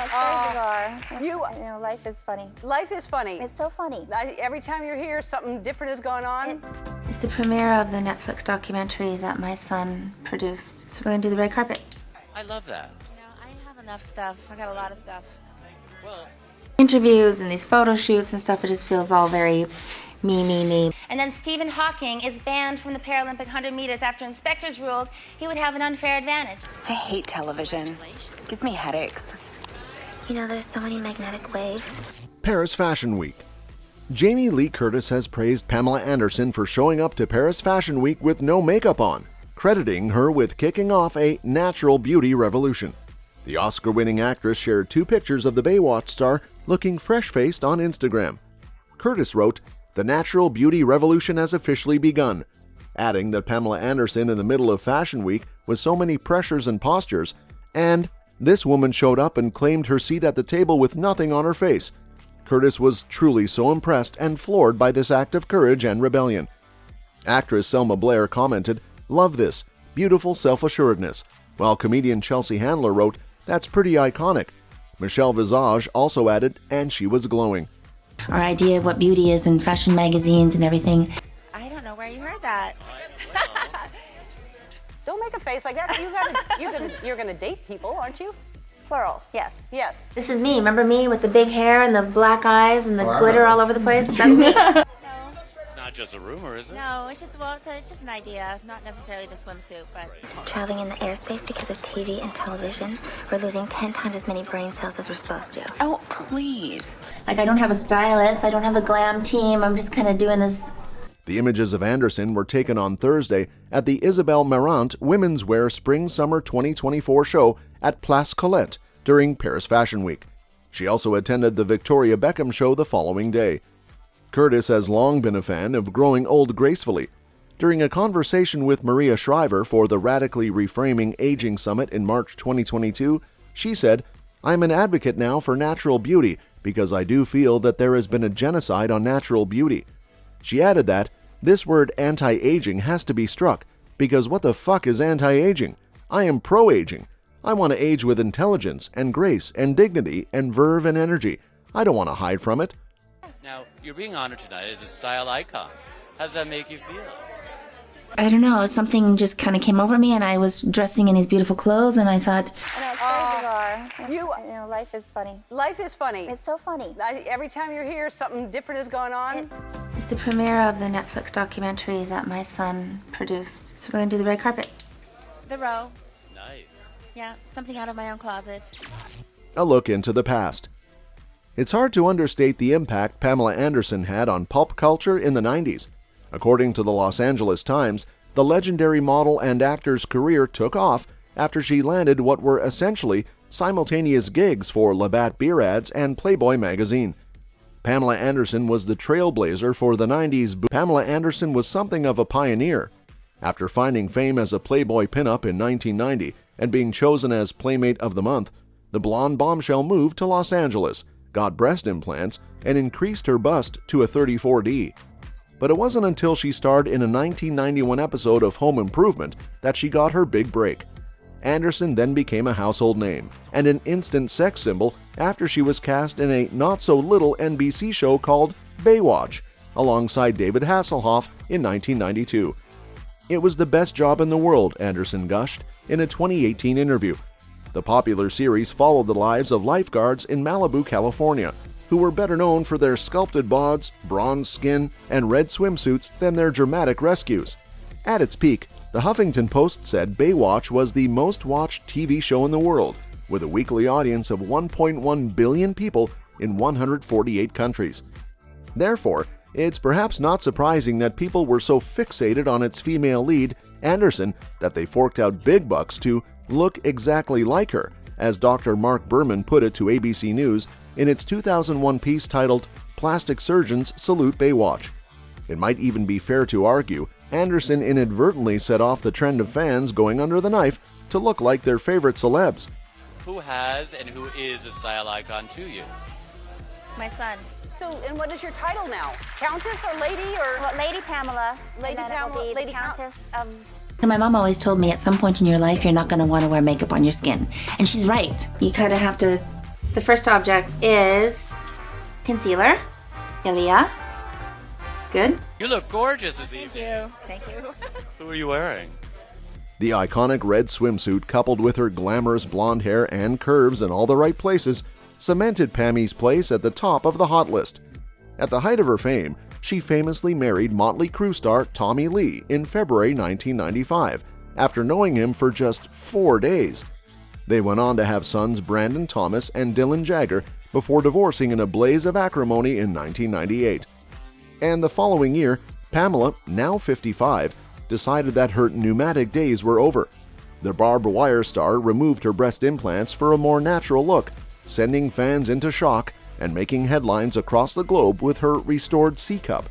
it's very bizarre. Life is funny. Life is funny. It's so funny. Every time you're here, something different is going on. It's the premiere of the Netflix documentary that my son produced. So we're gonna do the red carpet. I love that. You know, I have enough stuff. I got a lot of stuff. Well, Interviews and these photo shoots and stuff, it just feels all very me. And then Stephen Hawking is banned from the Paralympic 100 meters after inspectors ruled he would have an unfair advantage. I hate television. It gives me headaches. You know, there's so many magnetic waves. Paris Fashion Week. Jamie Lee Curtis has praised Pamela Anderson for showing up to Paris Fashion Week with no makeup on, crediting her with kicking off a natural beauty revolution. The Oscar-winning actress shared 2 pictures of the Baywatch star looking fresh-faced on Instagram. Curtis wrote, "The natural beauty revolution has officially begun," adding that Pamela Anderson in the middle of Fashion Week with so many pressures and postures, and this woman showed up and claimed her seat at the table with nothing on her face. Curtis was truly so impressed and floored by this act of courage and rebellion. Actress Selma Blair commented, "Love this, beautiful self-assuredness," while comedian Chelsea Handler wrote, "That's pretty iconic." Michelle Visage also added, "And she was glowing." Our idea of what beauty is in fashion magazines and everything. I don't know where you heard that. Don't make a face like that. You're gonna date people, aren't you? Plural, yes. Yes. This is me. Remember me with the big hair and the black eyes and the glitter all over the place? That's me. it's not just a rumor, is it? No, it's just an idea, not necessarily the swimsuit, but... Traveling in the airspace because of TV and television, we're losing 10 times as many brain cells as we're supposed to. Oh, please. Like, I don't have a stylist, I don't have a glam team, I'm just kind of doing this. The images of Anderson were taken on Thursday at the Isabelle Marant Women's Wear Spring-Summer 2024 show at Place Colette during Paris Fashion Week. She also attended the Victoria Beckham show the following day. Curtis has long been a fan of growing old gracefully. During a conversation with Maria Shriver for the Radically Reframing Aging Summit in March 2022, she said, "I'm an advocate now for natural beauty because I do feel that there has been a genocide on natural beauty." She added that, "This word anti-aging has to be struck, because what the fuck is anti-aging? I am pro-aging. I want to age with intelligence and grace and dignity and verve and energy. I don't want to hide from it." Now, you're being honored tonight as a style icon. How does that make you feel? I don't know, something just kind of came over me and I was dressing in these beautiful clothes and I thought, it's very bizarre. You know, life is funny. Life is funny. It's so funny. Every time you're here, something different is going on. it's the premiere of the Netflix documentary that my son produced. So we're gonna do the red carpet. The row. Nice. Yeah, something out of my own closet. A look into the past. It's hard to understate the impact Pamela Anderson had on pulp culture in the 90s. According to the Los Angeles Times, the legendary model and actor's career took off after she landed what were essentially simultaneous gigs for Labatt beer ads and Playboy magazine. Pamela Anderson was the trailblazer for the 90s. Pamela Anderson was something of a pioneer. After finding fame as a Playboy pinup in 1990 and being chosen as Playmate of the Month, the blonde bombshell moved to Los Angeles, got breast implants, and increased her bust to a 34D. But it wasn't until she starred in a 1991 episode of Home Improvement that she got her big break. Anderson then became a household name and an instant sex symbol after she was cast in a not-so-little NBC show called Baywatch, alongside David Hasselhoff in 1992. "It was the best job in the world," Anderson gushed in a 2018 interview. The popular series followed the lives of lifeguards in Malibu, California, who were better known for their sculpted bods, bronze skin, and red swimsuits than their dramatic rescues. At its peak, the Huffington Post said Baywatch was the most-watched TV show in the world, with a weekly audience of 1.1 billion people in 148 countries. Therefore, it's perhaps not surprising that people were so fixated on its female lead, Anderson, that they forked out big bucks to look exactly like her, as Dr. Mark Berman put it to ABC News in its 2001 piece titled "Plastic Surgeons Salute Baywatch." It might even be fair to argue Anderson inadvertently set off the trend of fans going under the knife to look like their favorite celebs. Who has and who is a style icon to you? My son. So, and what is your title now? Countess or lady or? Well, Lady Pamela. Lady and then it will Pamela, be Lady Countess of... And my mom always told me at some point in your life you're not going to want to wear makeup on your skin. And she's right. You kind of have to The first object is concealer. Ilia. It's good. You look gorgeous this evening. Thank you. Who are you wearing? The iconic red swimsuit, coupled with her glamorous blonde hair and curves in all the right places, cemented Pammy's place at the top of the hot list. At the height of her fame, she famously married Motley Crue star Tommy Lee in February 1995, after knowing him for just 4 days. They went on to have sons Brandon Thomas and Dylan Jagger before divorcing in a blaze of acrimony in 1998. And the following year, Pamela, now 55, decided that her pneumatic days were over. The barbed wire star removed her breast implants for a more natural look, sending fans into shock and making headlines across the globe with her restored C-cup.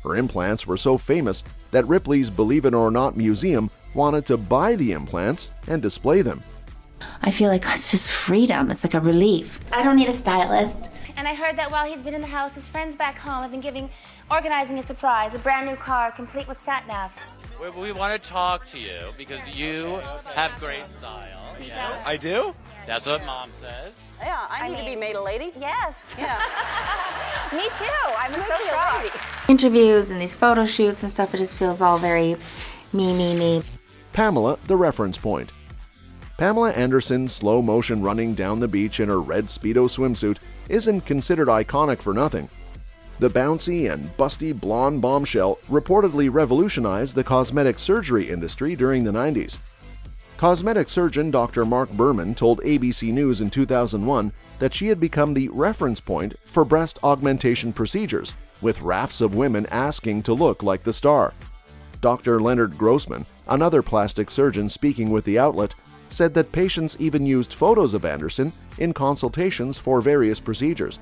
Her implants were so famous that Ripley's Believe It or Not museum wanted to buy the implants and display them. I feel like it's just freedom. It's like a relief. I don't need a stylist. And I heard that while he's been in the house, his friends back home have been organizing a surprise, a brand new car complete with sat-nav. We want to talk to you because you have great style. He Yes. does. I do? That's what Mom says. Yeah, I need to be made a lady. Yes. Yeah. Me too. I'm so Maybe a shocked. lady. Interviews and these photo shoots and stuff, it just feels all very me. Pamela, the reference point. Pamela Anderson's slow-motion running down the beach in her red Speedo swimsuit isn't considered iconic for nothing. The bouncy and busty blonde bombshell reportedly revolutionized the cosmetic surgery industry during the 90s. Cosmetic surgeon Dr. Mark Berman told ABC News in 2001 that she had become the reference point for breast augmentation procedures, with rafts of women asking to look like the star. Dr. Leonard Grossman, another plastic surgeon speaking with the outlet, said that patients even used photos of Anderson in consultations for various procedures.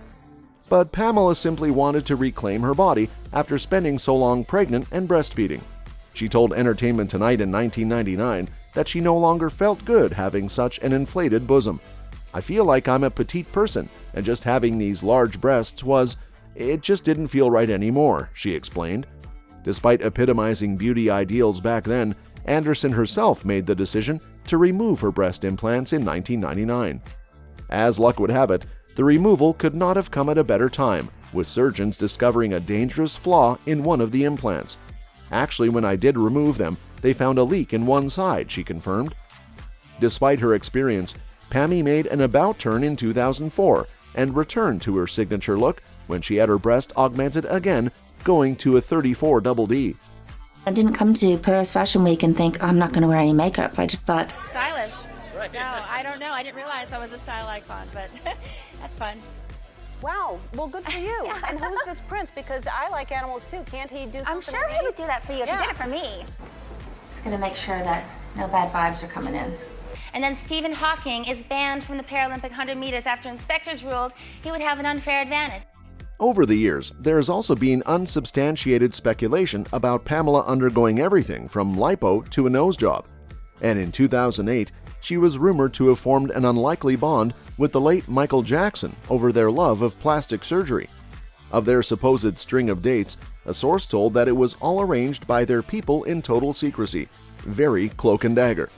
But Pamela simply wanted to reclaim her body after spending so long pregnant and breastfeeding. She told Entertainment Tonight in 1999 that she no longer felt good having such an inflated bosom. "I feel like I'm a petite person, and just having these large breasts it just didn't feel right anymore," she explained. Despite epitomizing beauty ideals back then, Anderson herself made the decision to remove her breast implants in 1999. As luck would have it, the removal could not have come at a better time, with surgeons discovering a dangerous flaw in one of the implants. "Actually, when I did remove them, they found a leak in one side," she confirmed. Despite her experience, Pammy made an about turn in 2004 and returned to her signature look when she had her breast augmented again, going to a 34 double D. I didn't come to Paris Fashion Week and think, I'm not going to wear any makeup. I just thought, Stylish. No, I don't know. I didn't realize I was a style icon, but that's fun. Wow. Well, good for you. And who's this prince? Because I like animals too. Can't he do something? I'm sure for he me? would do that for you if Yeah. he did it for me. just going to make sure that no bad vibes are coming in. And then Stephen Hawking is banned from the Paralympic 100 meters after inspectors ruled he would have an unfair advantage. Over the years, there has also been unsubstantiated speculation about Pamela undergoing everything from lipo to a nose job. And in 2008, she was rumored to have formed an unlikely bond with the late Michael Jackson over their love of plastic surgery. Of their supposed string of dates, a source told that it was all arranged by their people in total secrecy, very cloak and dagger.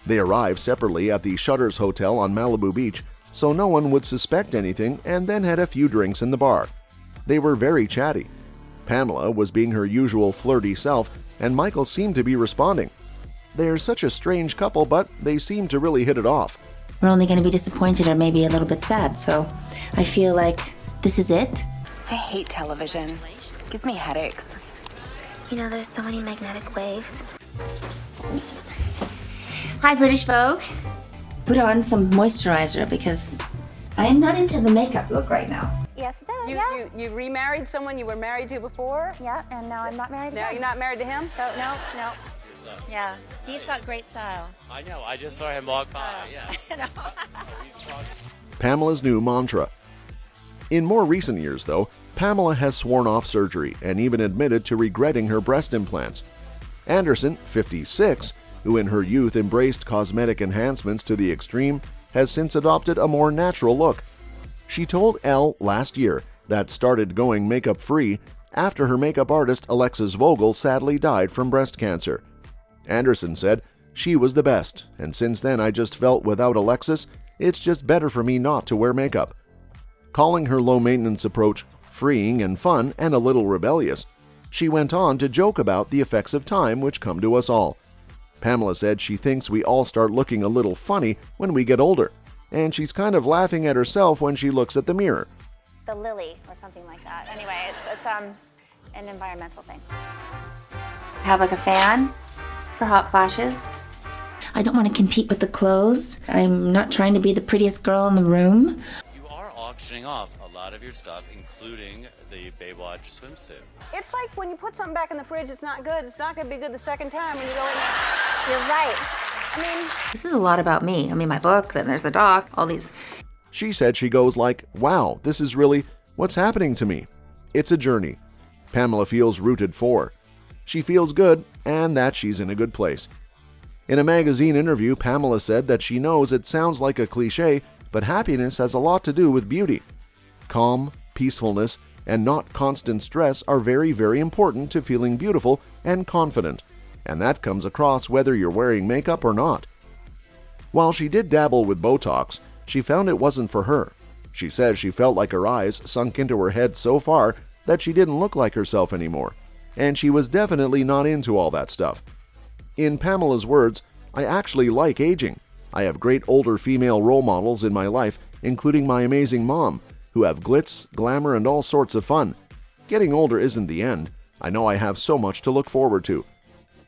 They arrived separately at the Shutters Hotel on Malibu Beach, so no one would suspect anything, and then had a few drinks in the bar. They were very chatty. Pamela was being her usual flirty self, and Michael seemed to be responding. They're such a strange couple, but they seem to really hit it off. We're only going to be disappointed or maybe a little bit sad, so I feel like this is it. I hate television. It gives me headaches. You know, there's so many magnetic waves. Hi, British Vogue. Put on some moisturizer because I am not into the makeup look right now. Yes, it does. You remarried someone you were married to before? Yeah, and now I'm not married Now again. you're not married to him? So, no. Yeah, he's got great style. I know. I just saw him walk by. Yeah. Pamela's new mantra. In more recent years, though, Pamela has sworn off surgery and even admitted to regretting her breast implants. Anderson, 56, who in her youth embraced cosmetic enhancements to the extreme, has since adopted a more natural look. She told Elle last year that started going makeup-free after her makeup artist Alexis Vogel sadly died from breast cancer. Anderson said, "She was the best, and since then I just felt without Alexis, It's just better for me not to wear makeup. Calling her low-maintenance approach freeing and fun and a little rebellious, she went on to joke about the effects of time which come to us all. Pamela said she thinks we all start looking a little funny when we get older, and she's kind of laughing at herself when she looks at the mirror. The lily or something like that. Anyway, it's an environmental thing. Have like a fan for hot flashes. I don't want to compete with the clothes. I'm not trying to be the prettiest girl in the room. You are auctioning off a lot of your stuff, including the Baywatch swimsuit. It's like when you put something back in the fridge, it's not good. It's not going to be good the second time when you go in there. You're right. I mean, This is a lot about me. I mean, my book, then there's the doc, all these. She said she goes like, wow, this is really what's happening to me. It's a journey. Pamela feels rooted for. She feels good and that she's in a good place. In a magazine interview, Pamela said that she knows it sounds like a cliche, but happiness has a lot to do with beauty. Calm, peacefulness, and not constant stress are very, very important to feeling beautiful and confident, and that comes across whether you're wearing makeup or not. While she did dabble with Botox, she found it wasn't for her. She says she felt like her eyes sunk into her head so far that she didn't look like herself anymore, and she was definitely not into all that stuff. In Pamela's words, I actually like aging. I have great older female role models in my life, including my amazing mom, who have glitz, glamour, and all sorts of fun. Getting older isn't the end. I know I have so much to look forward to.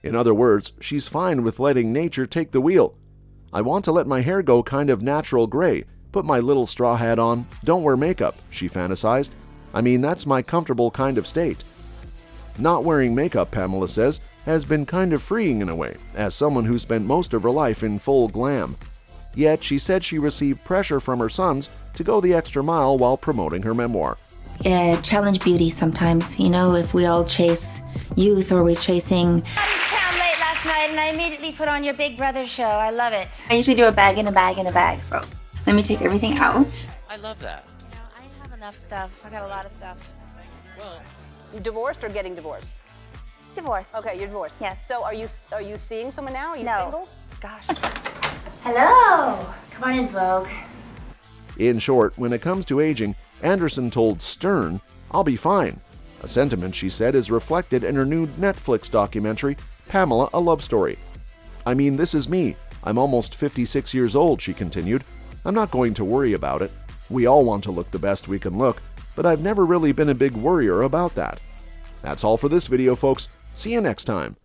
In other words, she's fine with letting nature take the wheel. I want to let my hair go kind of natural gray, put my little straw hat on, don't wear makeup, she fantasized. I mean, that's my comfortable kind of state. Not wearing makeup, Pamela says, has been kind of freeing in a way, as someone who spent most of her life in full glam. Yet she said she received pressure from her sons to go the extra mile while promoting her memoir. Challenge beauty sometimes, you know, if we all chase youth or we're chasing. I was in town late last night and I immediately put on your Big Brother show. I love it. I usually do a bag in a bag in a bag, so let me take everything out. I love that. You know, I have enough stuff. I got a lot of stuff. Well, you divorced or getting divorced? Divorced. Okay, you're divorced. Yes. So are you seeing someone now? Are you No. single? Gosh. Hello! Come on in, Vogue. In short, when it comes to aging, Anderson told Stern, I'll be fine. A sentiment she said is reflected in her new Netflix documentary, Pamela, A Love Story. I mean, this is me. I'm almost 56 years old, she continued. I'm not going to worry about it. We all want to look the best we can look, but I've never really been a big worrier about that. That's all for this video, folks. See you next time.